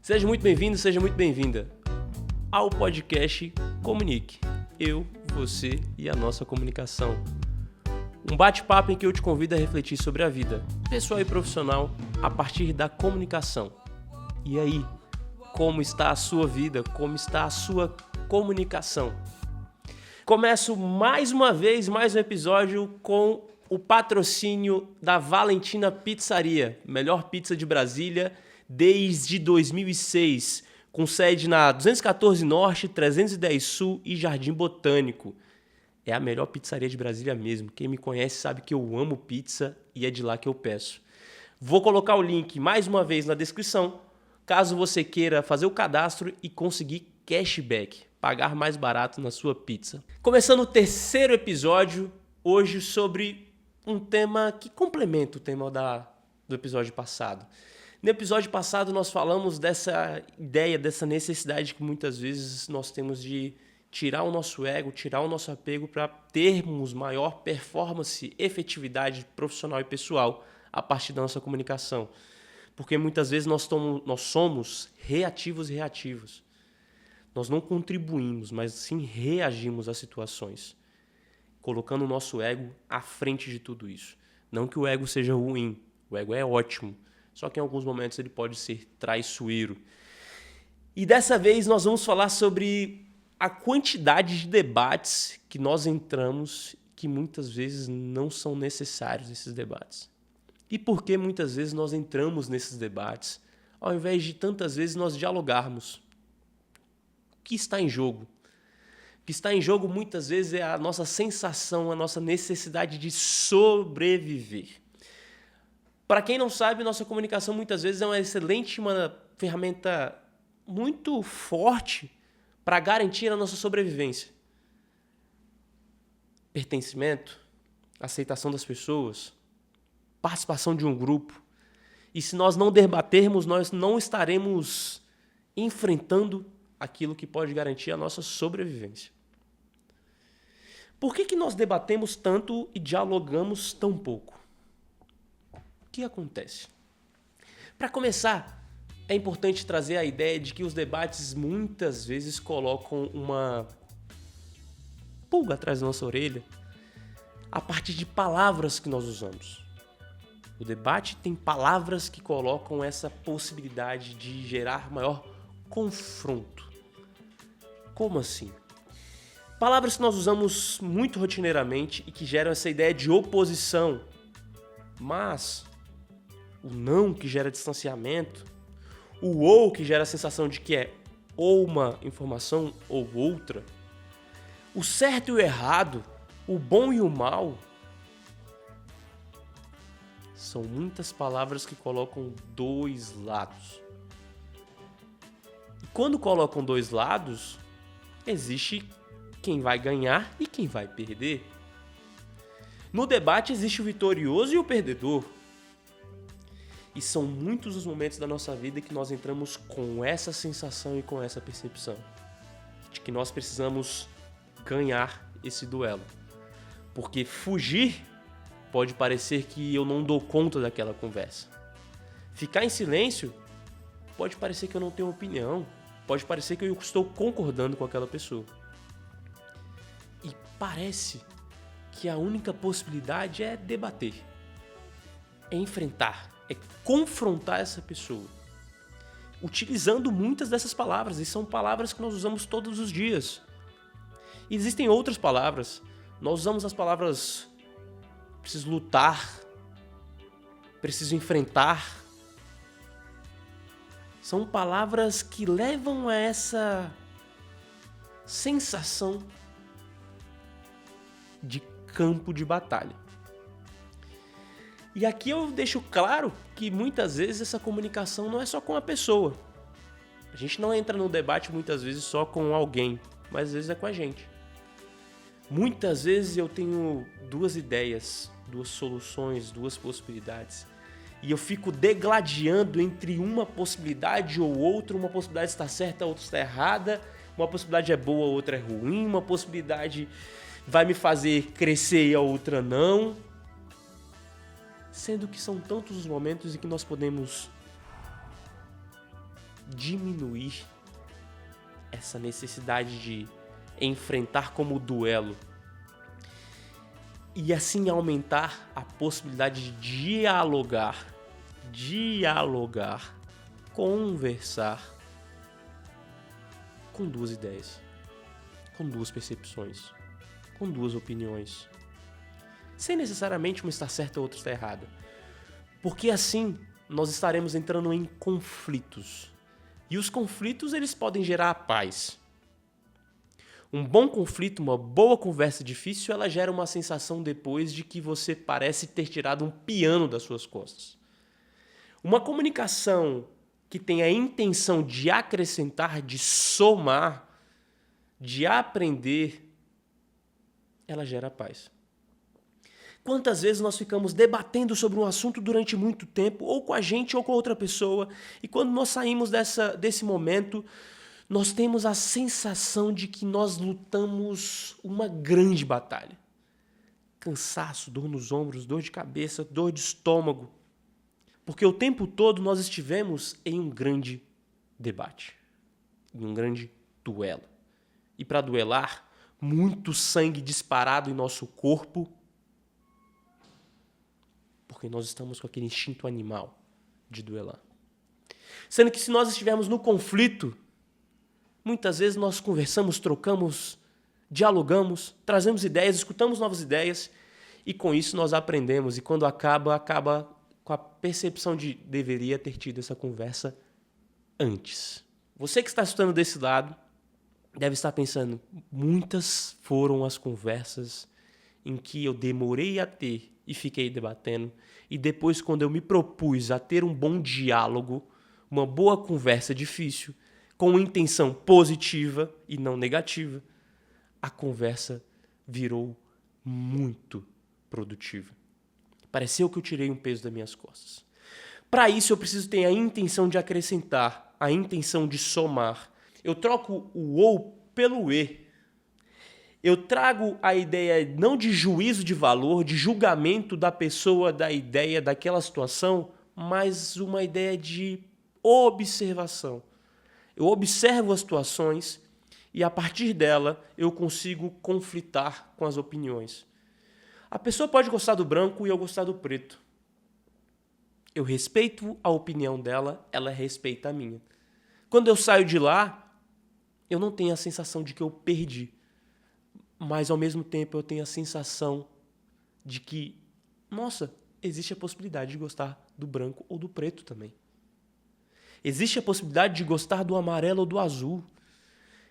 Seja muito bem-vindo, seja muito bem-vinda ao podcast Comunique. Eu, você e a nossa comunicação. Um bate-papo em que eu te convido a refletir sobre a vida, pessoal e profissional, a partir da comunicação. E aí, como está a sua vida? Como está a sua comunicação? Começo mais uma vez, mais um episódio com o patrocínio da Valentina Pizzaria, melhor pizza de Brasília desde 2006, com sede na 214 Norte, 310 Sul e Jardim Botânico. É a melhor pizzaria de Brasília mesmo. Quem me conhece sabe que eu amo pizza e é de lá que eu peço. Vou colocar o link mais uma vez na descrição, caso você queira fazer o cadastro e conseguir cashback, pagar mais barato na sua pizza. Começando o terceiro episódio, hoje sobre um tema que complementa o tema do episódio passado. No episódio passado nós falamos dessa ideia, dessa necessidade que muitas vezes nós temos de tirar o nosso ego, tirar o nosso apego para termos maior performance, efetividade profissional e pessoal a partir da nossa comunicação. Porque muitas vezes nós somos reativos e reativos. Nós não contribuímos, mas sim reagimos às situações, colocando o nosso ego à frente de tudo isso. Não que o ego seja ruim, o ego é ótimo, só que em alguns momentos ele pode ser traiçoeiro. E dessa vez nós vamos falar sobre a quantidade de debates que nós entramos que muitas vezes não são necessários esses debates. E por que muitas vezes nós entramos nesses debates ao invés de tantas vezes nós dialogarmos? O que está em jogo? O que está em jogo muitas vezes é a nossa sensação, a nossa necessidade de sobreviver. Para quem não sabe, nossa comunicação muitas vezes é uma ferramenta muito forte para garantir a nossa sobrevivência. Pertencimento, aceitação das pessoas, participação de um grupo. E se nós não debatermos, nós não estaremos enfrentando aquilo que pode garantir a nossa sobrevivência. Por que nós debatemos tanto e dialogamos tão pouco? O que acontece? Para começar, é importante trazer a ideia de que os debates muitas vezes colocam uma pulga atrás da nossa orelha a partir de palavras que nós usamos. O debate tem palavras que colocam essa possibilidade de gerar maior confronto. Como assim? Palavras que nós usamos muito rotineiramente e que geram essa ideia de oposição, mas o não que gera distanciamento, o ou que gera a sensação de que é ou uma informação ou outra, o certo e o errado, o bom e o mal, são muitas palavras que colocam dois lados. E quando colocam dois lados, existe quem vai ganhar e quem vai perder. No debate existe o vitorioso e o perdedor. E são muitos os momentos da nossa vida que nós entramos com essa sensação e com essa percepção de que nós precisamos ganhar esse duelo. Porque fugir pode parecer que eu não dou conta daquela conversa. Ficar em silêncio pode parecer que eu não tenho opinião, pode parecer que eu estou concordando com aquela pessoa. E parece que a única possibilidade é debater, é enfrentar, é confrontar essa pessoa, utilizando muitas dessas palavras, e são palavras que nós usamos todos os dias. E existem outras palavras, nós usamos as palavras preciso lutar, preciso enfrentar. São palavras que levam a essa sensação de campo de batalha. E aqui eu deixo claro que muitas vezes essa comunicação não é só com a pessoa. A gente não entra no debate muitas vezes só com alguém, mas às vezes é com a gente. Muitas vezes eu tenho duas ideias, duas soluções, duas possibilidades. E eu fico degladiando entre uma possibilidade ou outra. Uma possibilidade está certa, a outra está errada. Uma possibilidade é boa, a outra é ruim. Uma possibilidade vai me fazer crescer e a outra não. Sendo que são tantos os momentos em que nós podemos diminuir essa necessidade de enfrentar como duelo e assim aumentar a possibilidade de dialogar, conversar com duas ideias, com duas percepções, com duas opiniões, sem necessariamente uma estar certa e outra estar errada. Porque assim nós estaremos entrando em conflitos. E os conflitos, eles podem gerar a paz. Um bom conflito, uma boa conversa difícil, ela gera uma sensação depois de que você parece ter tirado um piano das suas costas. Uma comunicação que tem a intenção de acrescentar, de somar, de aprender, ela gera paz. Quantas vezes nós ficamos debatendo sobre um assunto durante muito tempo, ou com a gente ou com outra pessoa, e quando nós saímos desse momento, nós temos a sensação de que nós lutamos uma grande batalha. Cansaço, dor nos ombros, dor de cabeça, dor de estômago. Porque o tempo todo nós estivemos em um grande debate, em um grande duelo. E para duelar, muito sangue disparado em nosso corpo, porque nós estamos com aquele instinto animal de duelar. Sendo que se nós estivermos no conflito, muitas vezes nós conversamos, trocamos, dialogamos, trazemos ideias, escutamos novas ideias e com isso nós aprendemos. E quando acaba com a percepção de deveria ter tido essa conversa antes. Você que está escutando desse lado deve estar pensando, muitas foram as conversas em que eu demorei a ter e fiquei debatendo. E depois, quando eu me propus a ter um bom diálogo, uma boa conversa difícil, com intenção positiva e não negativa, a conversa virou muito produtiva. Pareceu que eu tirei um peso das minhas costas. Para isso, eu preciso ter a intenção de acrescentar, a intenção de somar. Eu troco o ou pelo e. Eu trago a ideia não de juízo de valor, de julgamento da pessoa, da ideia, daquela situação, mas uma ideia de observação. Eu observo as situações e, a partir dela, eu consigo conflitar com as opiniões. A pessoa pode gostar do branco e eu gostar do preto. Eu respeito a opinião dela, ela respeita a minha. Quando eu saio de lá, eu não tenho a sensação de que eu perdi. Mas, ao mesmo tempo, eu tenho a sensação de que, nossa, existe a possibilidade de gostar do branco ou do preto também. Existe a possibilidade de gostar do amarelo ou do azul.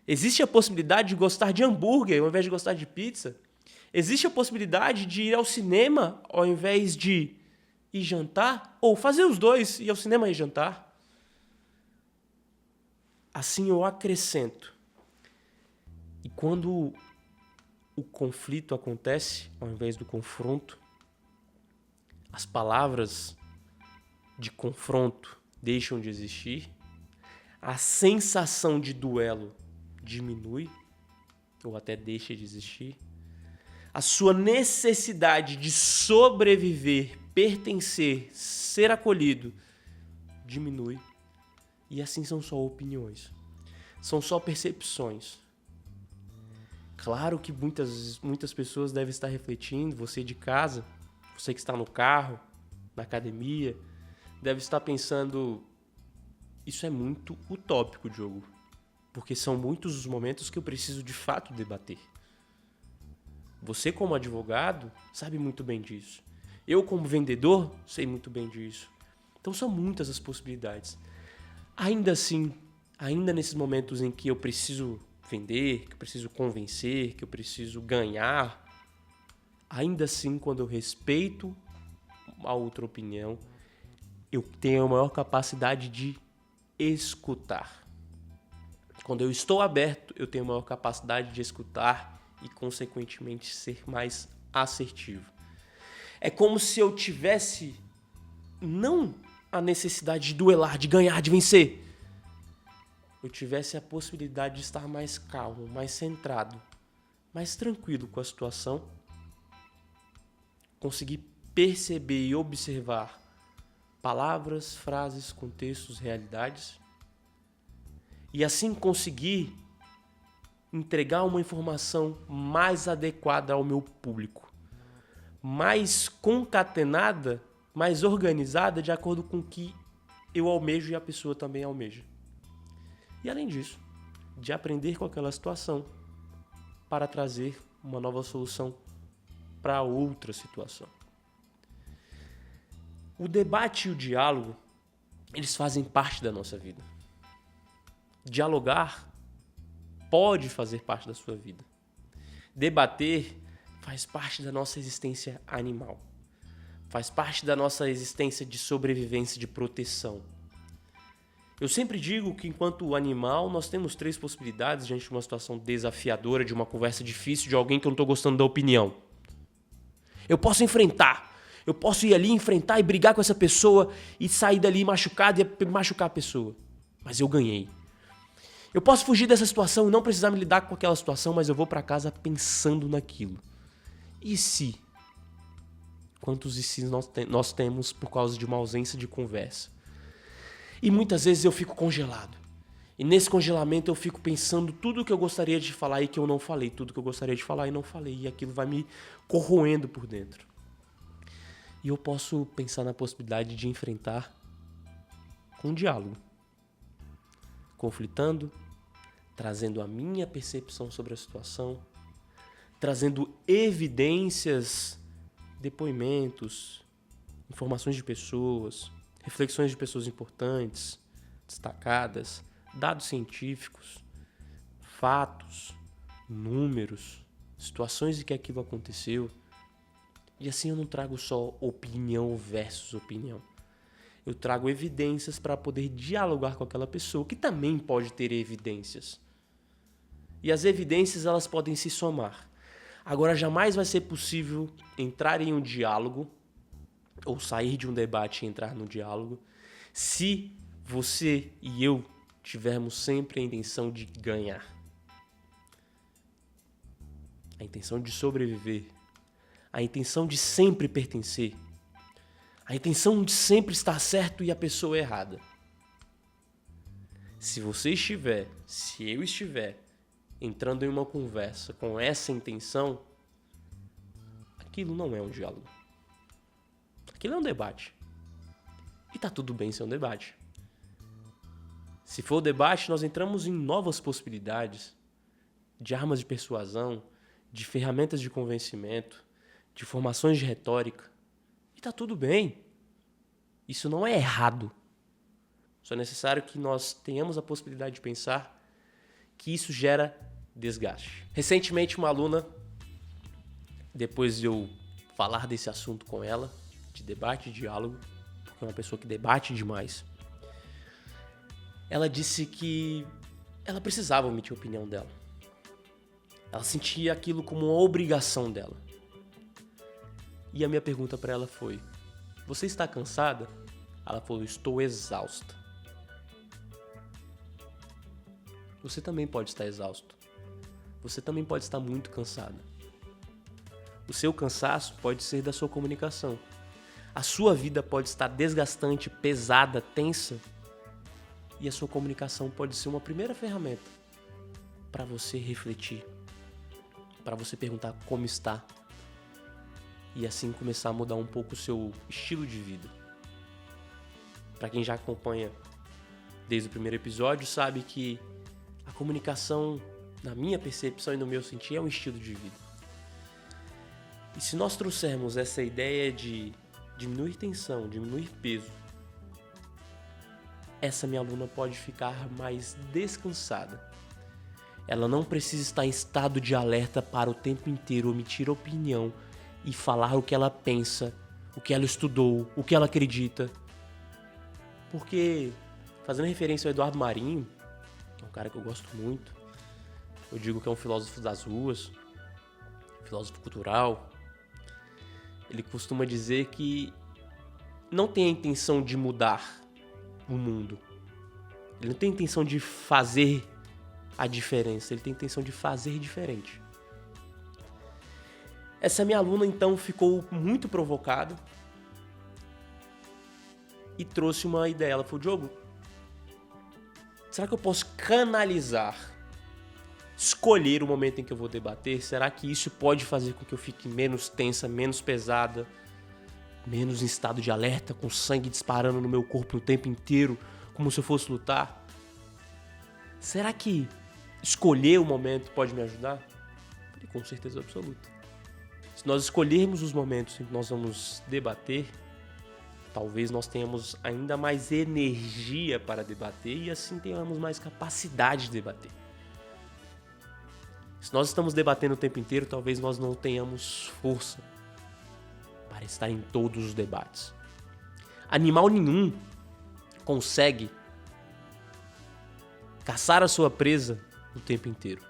Existe a possibilidade de gostar de hambúrguer ao invés de gostar de pizza. Existe a possibilidade de ir ao cinema ao invés de ir jantar, ou fazer os dois, ir ao cinema e jantar. Assim eu acrescento. E quando o conflito acontece, ao invés do confronto, as palavras de confronto deixam de existir, a sensação de duelo diminui, ou até deixa de existir, a sua necessidade de sobreviver, pertencer, ser acolhido, diminui, e assim são só opiniões, são só percepções. Claro que muitas pessoas devem estar refletindo, você de casa, você que está no carro, na academia, deve estar pensando, isso é muito utópico, Diogo, porque são muitos os momentos que eu preciso de fato debater. Você como advogado sabe muito bem disso. Eu como vendedor sei muito bem disso. Então são muitas as possibilidades. Ainda assim, ainda nesses momentos em que eu preciso vender, que eu preciso convencer, que eu preciso ganhar, ainda assim, quando eu respeito a outra opinião, eu tenho a maior capacidade de escutar. Quando eu estou aberto, eu tenho a maior capacidade de escutar e, consequentemente, ser mais assertivo. É como se eu tivesse não a necessidade de duelar, de ganhar, de vencer. Eu tivesse a possibilidade de estar mais calmo, mais centrado, mais tranquilo com a situação, conseguir perceber e observar palavras, frases, contextos, realidades e assim conseguir entregar uma informação mais adequada ao meu público, mais concatenada, mais organizada de acordo com o que eu almejo e a pessoa também almeja. E além disso, de aprender com aquela situação para trazer uma nova solução para outra situação. O debate e o diálogo, eles fazem parte da nossa vida. Dialogar pode fazer parte da sua vida. Debater faz parte da nossa existência animal. Faz parte da nossa existência de sobrevivência, de proteção. Eu sempre digo que enquanto animal nós temos 3 possibilidades diante de uma situação desafiadora, de uma conversa difícil, de alguém que eu não estou gostando da opinião. Eu posso enfrentar. Eu posso ir ali, enfrentar e brigar com essa pessoa e sair dali machucado e machucar a pessoa. Mas eu ganhei. Eu posso fugir dessa situação e não precisar me lidar com aquela situação, mas eu vou para casa pensando naquilo. E se? Quantos e se nós temos por causa de uma ausência de conversa? E muitas vezes eu fico congelado. E nesse congelamento eu fico pensando tudo o que eu gostaria de falar e que eu não falei. Tudo que eu gostaria de falar e não falei. E aquilo vai me corroendo por dentro. E eu posso pensar na possibilidade de enfrentar com diálogo. Conflitando, trazendo a minha percepção sobre a situação, trazendo evidências, depoimentos, informações de pessoas, reflexões de pessoas importantes, destacadas, dados científicos, fatos, números, situações em que aquilo aconteceu. E assim eu não trago só opinião versus opinião. Eu trago evidências para poder dialogar com aquela pessoa, que também pode ter evidências. E as evidências, elas podem se somar. Agora, jamais vai ser possível entrar em um diálogo ou sair de um debate e entrar no diálogo se você e eu tivermos sempre a intenção de ganhar. A intenção de sobreviver. A intenção de sempre pertencer. A intenção de sempre estar certo e a pessoa errada. Se você estiver, se eu estiver entrando em uma conversa com essa intenção, aquilo não é um diálogo. Aquilo é um debate. E tá tudo bem ser um debate. Se for debate, nós entramos em novas possibilidades de armas de persuasão, de ferramentas de convencimento, de formações de retórica. E tá tudo bem. Isso não é errado. Só é necessário que nós tenhamos a possibilidade de pensar que isso gera desgaste. Recentemente, uma aluna, depois de eu falar desse assunto com ela, de debate e diálogo, porque é uma pessoa que debate demais, ela disse que ela precisava omitir a opinião dela. Ela sentia aquilo como uma obrigação dela. E a minha pergunta para ela foi: você está cansada? Ela falou: estou exausta. Você também pode estar exausto. Você também pode estar muito cansada. O seu cansaço pode ser da sua comunicação. A sua vida pode estar desgastante, pesada, tensa. E a sua comunicação pode ser uma primeira ferramenta para você refletir, para você perguntar como está e assim começar a mudar um pouco o seu estilo de vida. Para quem já acompanha desde o primeiro episódio, sabe que a comunicação, na minha percepção e no meu sentir, é um estilo de vida. E se nós trouxermos essa ideia de diminuir tensão, diminuir peso, essa minha aluna pode ficar mais descansada. Ela não precisa estar em estado de alerta para o tempo inteiro emitir opinião e falar o que ela pensa, o que ela estudou, o que ela acredita. Porque, fazendo referência ao Eduardo Marinho, que é um cara que eu gosto muito, eu digo que é um filósofo das ruas, filósofo cultural, ele costuma dizer que não tem a intenção de mudar o mundo. Ele não tem a intenção de fazer a diferença, ele tem a intenção de fazer diferente. Essa minha aluna, então, ficou muito provocada e trouxe uma ideia. Ela falou: Diogo, Será que eu posso canalizar, escolher o momento em que eu vou debater? Será que isso pode fazer com que eu fique menos tensa, menos pesada, menos em estado de alerta, com sangue disparando no meu corpo o tempo inteiro, como se eu fosse lutar? Será que escolher o momento pode me ajudar? Com certeza absoluta. Se nós escolhermos os momentos em que nós vamos debater, talvez nós tenhamos ainda mais energia para debater e assim tenhamos mais capacidade de debater. Se nós estamos debatendo o tempo inteiro, talvez nós não tenhamos força para estar em todos os debates. Animal nenhum consegue caçar a sua presa o tempo inteiro.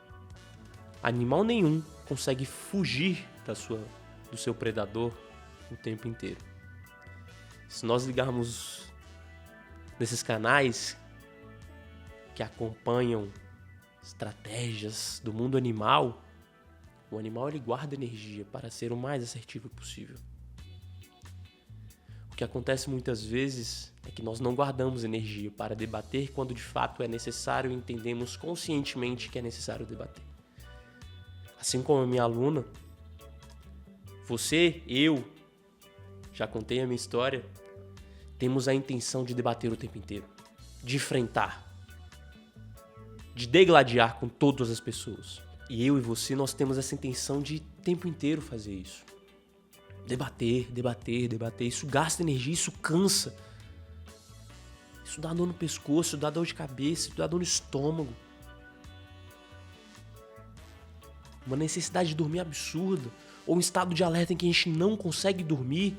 Animal nenhum consegue fugir do seu predador o tempo inteiro. Se nós ligarmos nesses canais que acompanham estratégias do mundo animal, o animal ele guarda energia para ser o mais assertivo possível. O que acontece muitas vezes é que nós não guardamos energia para debater quando de fato é necessário e entendemos conscientemente que é necessário debater. Assim como a minha aluna, você, eu, já contei a minha história, temos a intenção de debater o tempo inteiro, de enfrentar, de degladiar com todas as pessoas. E eu e você, nós temos essa intenção de o tempo inteiro fazer isso. Debater, debater, debater. Isso gasta energia, isso cansa. Isso dá dor no pescoço, isso dá dor de cabeça, isso dá dor no estômago. Uma necessidade de dormir absurda. Ou um estado de alerta em que a gente não consegue dormir,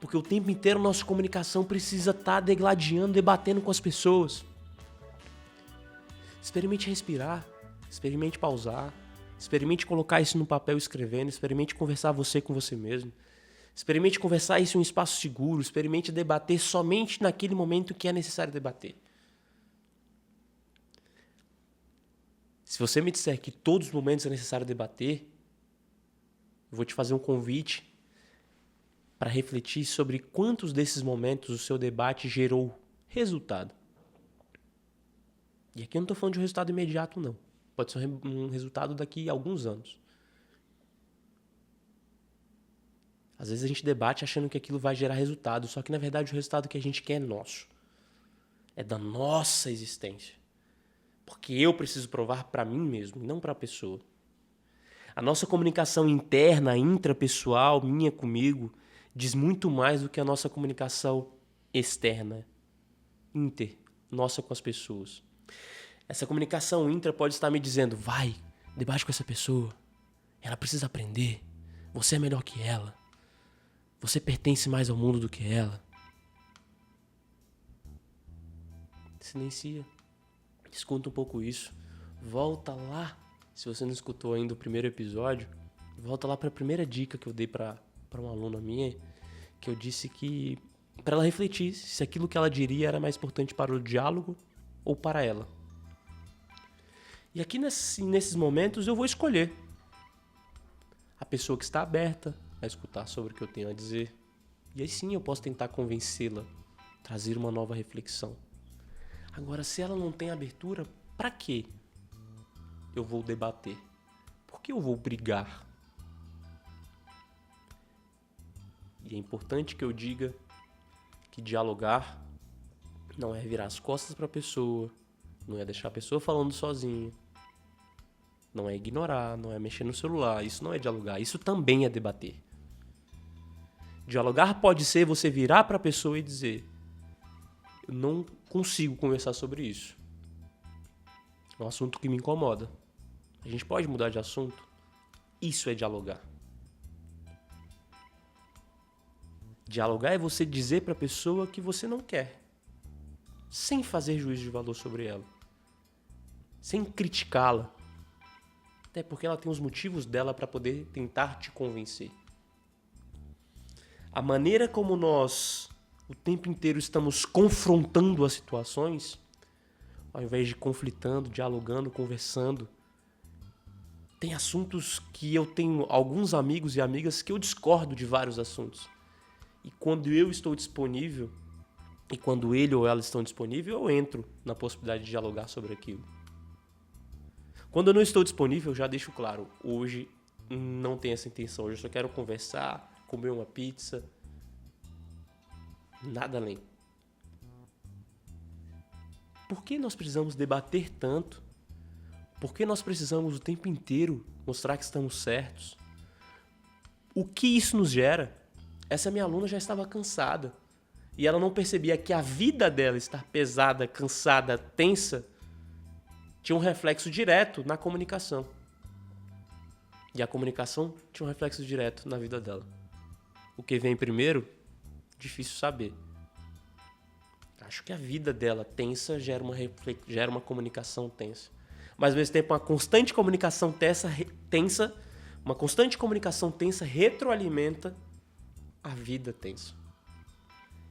porque o tempo inteiro a nossa comunicação precisa estar degladiando, debatendo com as pessoas. Experimente respirar, experimente pausar, experimente colocar isso no papel escrevendo, experimente conversar você com você mesmo. Experimente conversar isso em um espaço seguro, experimente debater somente naquele momento que é necessário debater. Se você me disser que todos os momentos é necessário debater, eu vou te fazer um convite para refletir sobre quantos desses momentos o seu debate gerou resultado. E aqui eu não estou falando de um resultado imediato, não. Pode ser um resultado daqui a alguns anos. Às vezes a gente debate achando que aquilo vai gerar resultado, só que na verdade o resultado que a gente quer é nosso. É da nossa existência. Porque eu preciso provar para mim mesmo, e não para a pessoa. A nossa comunicação interna, intrapessoal, minha comigo, diz muito mais do que a nossa comunicação externa, nossa com as pessoas. Essa comunicação intra pode estar me dizendo, vai, debate com essa pessoa, ela precisa aprender, você é melhor que ela, você pertence mais ao mundo do que ela. Silencia, escuta um pouco isso, volta lá. Se você não escutou ainda o primeiro episódio, volta lá para a primeira dica que eu dei para uma aluna minha, que eu disse que para ela refletir se aquilo que ela diria era mais importante para o diálogo ou para ela. E aqui nesses momentos eu vou escolher a pessoa que está aberta a escutar sobre o que eu tenho a dizer. E aí sim eu posso tentar convencê-la, trazer uma nova reflexão. Agora, se ela não tem abertura, para quê? Eu vou debater? Por que eu vou brigar? E é importante que eu diga que dialogar não é virar as costas para a pessoa, não é deixar a pessoa falando sozinha, não é ignorar, não é mexer no celular. Isso não é dialogar, isso também é debater. Dialogar pode ser você virar para a pessoa e dizer: eu não consigo conversar sobre isso. É um assunto que me incomoda. A gente pode mudar de assunto? Isso é dialogar. Dialogar é você dizer para a pessoa que você não quer, sem fazer juízo de valor sobre ela, sem criticá-la, até porque ela tem os motivos dela para poder tentar te convencer. A maneira como nós o tempo inteiro estamos confrontando as situações, ao invés de conflitando, dialogando, conversando. Tem assuntos que eu tenho alguns amigos e amigas que eu discordo de vários assuntos. E quando eu estou disponível, E quando ele ou ela estão disponíveis, eu entro na possibilidade de dialogar sobre aquilo. Quando eu não estou disponível, eu já deixo claro, hoje não tenho essa intenção, hoje eu só quero conversar, comer uma pizza, nada além. Por que nós precisamos debater tanto? Por que nós precisamos o tempo inteiro mostrar que estamos certos? O que isso nos gera? Essa minha aluna já estava cansada. E ela não percebia que a vida dela estar pesada, cansada, tensa, tinha um reflexo direto na comunicação. E a comunicação tinha um reflexo direto na vida dela. O que vem primeiro? Difícil saber. Acho que a vida dela tensa gera uma comunicação tensa. Mas ao mesmo tempo, uma constante comunicação tensa, uma constante comunicação tensa retroalimenta a vida tensa.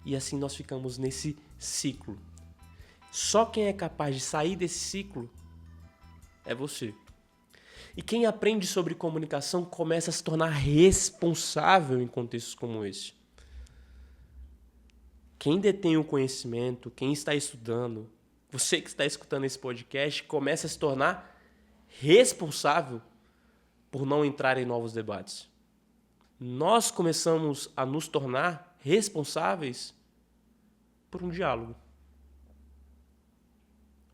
E assim nós ficamos nesse ciclo. Só quem é capaz de sair desse ciclo é você. E quem aprende sobre comunicação começa a se tornar responsável em contextos como esse. Quem detém o conhecimento, quem está estudando, você que está escutando esse podcast, começa a se tornar responsável por não entrar em novos debates. Nós começamos a nos tornar responsáveis por um diálogo,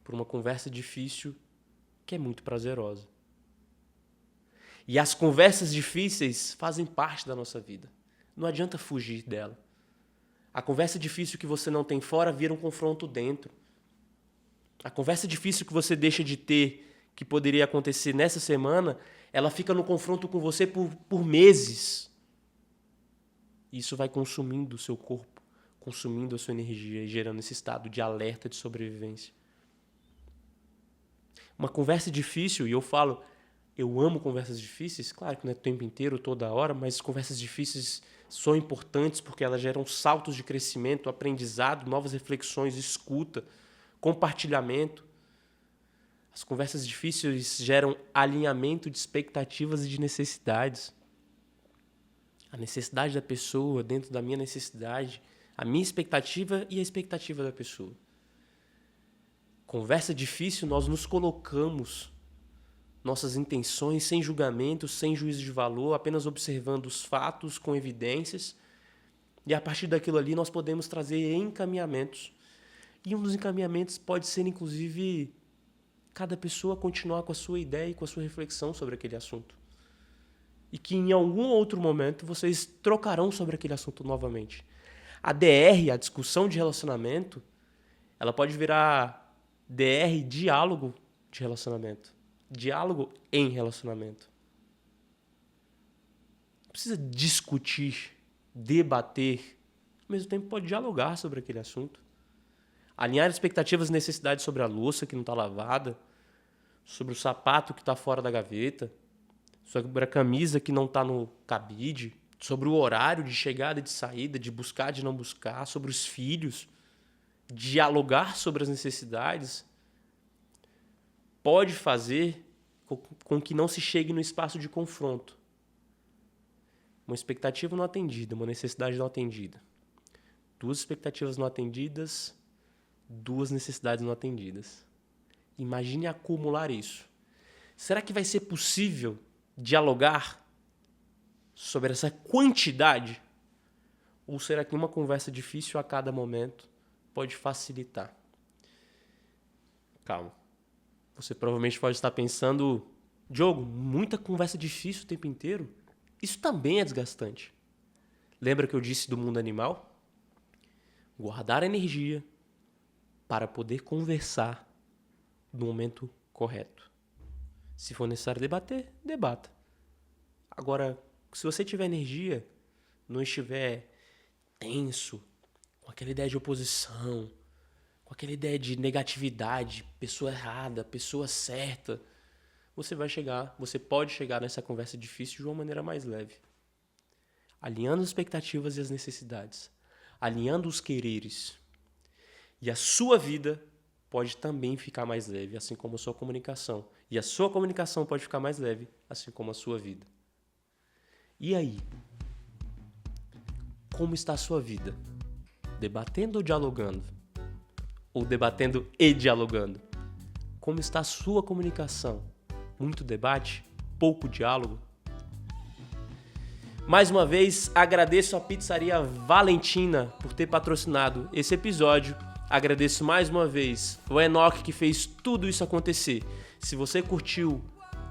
por uma conversa difícil que é muito prazerosa. E as conversas difíceis fazem parte da nossa vida. Não adianta fugir dela. A conversa difícil que você não tem fora vira um confronto dentro. A conversa difícil que você deixa de ter, que poderia acontecer nessa semana, ela fica no confronto com você por meses. Isso vai consumindo o seu corpo, consumindo a sua energia e gerando esse estado de alerta de sobrevivência. Uma conversa difícil, e eu falo, eu amo conversas difíceis, claro que não é o tempo inteiro, toda hora, mas conversas difíceis são importantes porque elas geram saltos de crescimento, aprendizado, novas reflexões, escuta, compartilhamento. As conversas difíceis geram alinhamento de expectativas e de necessidades. A necessidade da pessoa dentro da minha necessidade, a minha expectativa e a expectativa da pessoa. Conversa difícil, nós nos colocamos nossas intenções sem julgamento, sem juízo de valor, apenas observando os fatos com evidências. E a partir daquilo ali nós podemos trazer encaminhamentos. E um dos encaminhamentos pode ser, inclusive, cada pessoa continuar com a sua ideia e com a sua reflexão sobre aquele assunto. E que em algum outro momento vocês trocarão sobre aquele assunto novamente. A DR, a discussão de relacionamento, ela pode virar DR, diálogo de relacionamento. Diálogo em relacionamento. Não precisa discutir, debater. Ao mesmo tempo pode dialogar sobre aquele assunto. Alinhar expectativas e necessidades sobre a louça que não está lavada, sobre o sapato que está fora da gaveta, sobre a camisa que não está no cabide, sobre o horário de chegada e de saída, de buscar, de não buscar, sobre os filhos. Dialogar sobre as necessidades pode fazer com que não se chegue no espaço de confronto. Uma expectativa não atendida, uma necessidade não atendida. Duas expectativas não atendidas, duas necessidades não atendidas. Imagine acumular isso. Será que vai ser possível dialogar sobre essa quantidade? Ou será que uma conversa difícil a cada momento pode facilitar? Calma. Você provavelmente pode estar pensando, Diogo, muita conversa difícil o tempo inteiro? Isso também é desgastante. Lembra que eu disse do mundo animal? Guardar energia para poder conversar no momento correto. Se for necessário debater, debata. Agora, se você tiver energia, não estiver tenso, com aquela ideia de oposição, com aquela ideia de negatividade, pessoa errada, pessoa certa, você pode chegar nessa conversa difícil de uma maneira mais leve. Alinhando as expectativas e as necessidades, alinhando os quereres. E a sua vida pode também ficar mais leve, assim como a sua comunicação. E a sua comunicação pode ficar mais leve, assim como a sua vida. E aí? Como está a sua vida? Debatendo ou dialogando? Ou debatendo e dialogando? Como está a sua comunicação? Muito debate? Pouco diálogo? Mais uma vez, agradeço a Pizzaria Valentina por ter patrocinado esse episódio. Agradeço mais uma vez o Enoch que fez tudo isso acontecer. Se você curtiu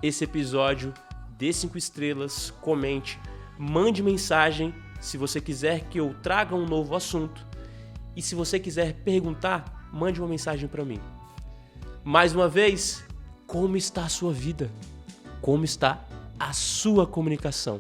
esse episódio, dê 5 estrelas, comente, mande mensagem se você quiser que eu traga um novo assunto. E se você quiser perguntar, mande uma mensagem para mim. Mais uma vez, como está a sua vida? Como está a sua comunicação?